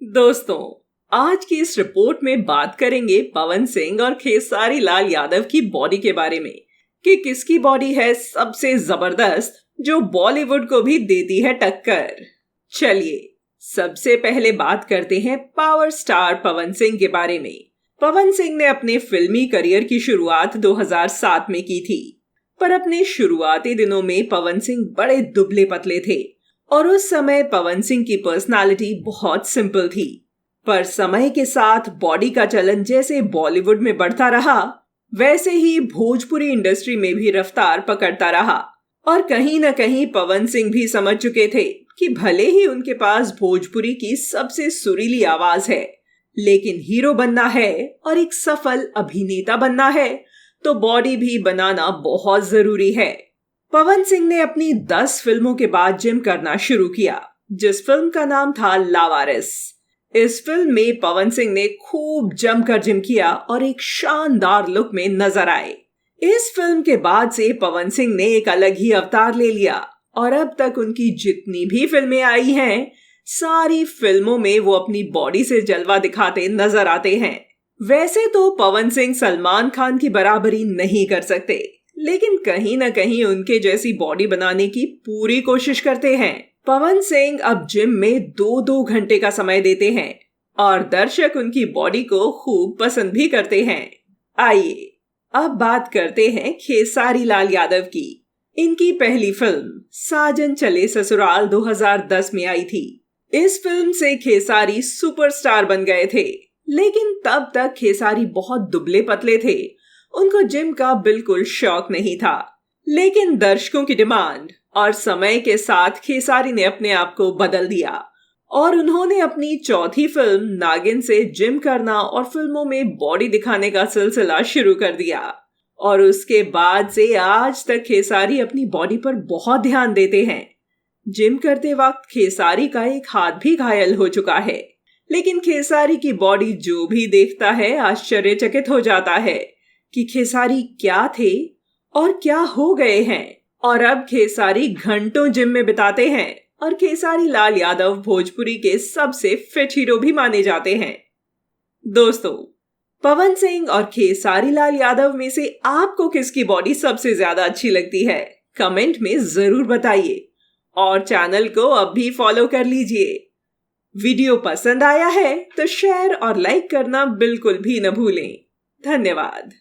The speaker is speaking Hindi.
दोस्तों, आज की इस रिपोर्ट में बात करेंगे पवन सिंह और खेसारी लाल यादव की बॉडी के बारे में कि किसकी बॉडी है सबसे जबरदस्त जो बॉलीवुड को भी देती है टक्कर। चलिए सबसे पहले बात करते हैं पावर स्टार पवन सिंह के बारे में। पवन सिंह ने अपने फिल्मी करियर की शुरुआत 2007 में की थी, पर अपने शुरुआती दिनों में पवन सिंह बड़े दुबले पतले थे और उस समय पवन सिंह की पर्सनालिटी बहुत सिंपल थी। पर समय के साथ बॉडी का चलन जैसे बॉलीवुड में बढ़ता रहा, वैसे ही भोजपुरी इंडस्ट्री में भी रफ्तार पकड़ता रहा और कहीं न कहीं पवन सिंह भी समझ चुके थे कि भले ही उनके पास भोजपुरी की सबसे सुरीली आवाज है, लेकिन हीरो बनना है और एक सफल अभिनेता बनना है तो बॉडी भी बनाना बहुत जरूरी है। पवन सिंह ने अपनी 10 फिल्मों के बाद जिम करना शुरू किया, जिस फिल्म का नाम था लावारिस। इस फिल्म में पवन सिंह ने खूब जमकर जिम किया और एक शानदार लुक में नजर आए। इस फिल्म के बाद से पवन सिंह ने एक अलग ही अवतार ले लिया और अब तक उनकी जितनी भी फिल्में आई हैं, सारी फिल्मों में वो अपनी बॉडी से जलवा दिखाते नजर आते हैं। वैसे तो पवन सिंह सलमान खान की बराबरी नहीं कर सकते, लेकिन कहीं न कहीं उनके जैसी बॉडी बनाने की पूरी कोशिश करते हैं। पवन सिंह अब जिम में 2-2 घंटे का समय देते हैं और दर्शक उनकी बॉडी को खूब पसंद भी करते हैं। आइए अब बात करते हैं खेसारी लाल यादव की। इनकी पहली फिल्म साजन चले ससुराल 2010 में आई थी। इस फिल्म से खेसारी सुपरस्टार बन गए थे, लेकिन तब तक खेसारी बहुत दुबले पतले थे, उनको जिम का बिल्कुल शौक नहीं था। लेकिन दर्शकों की डिमांड और समय के साथ खेसारी ने अपने आप को बदल दिया और उन्होंने अपनी चौथी फिल्म नागिन से जिम करना और फिल्मों में बॉडी दिखाने का सिलसिला शुरू कर दिया और उसके बाद से आज तक खेसारी अपनी बॉडी पर बहुत ध्यान देते हैं। जिम करते वक्त खेसारी का एक हाथ भी घायल हो चुका है, लेकिन खेसारी की बॉडी जो भी देखता है आश्चर्यचकित हो जाता है कि खेसारी क्या थे और क्या हो गए हैं। और अब खेसारी घंटों जिम में बिताते हैं और खेसारी लाल यादव भोजपुरी के सबसे फिट हीरो भी माने जाते हैं। दोस्तों, पवन सिंह और खेसारी लाल यादव में से आपको किसकी बॉडी सबसे ज्यादा अच्छी लगती है? कमेंट में जरूर बताइए और चैनल को अब भी फॉलो कर लीजिए। वीडियो पसंद आया है तो शेयर और लाइक करना बिल्कुल भी न भूलें। धन्यवाद।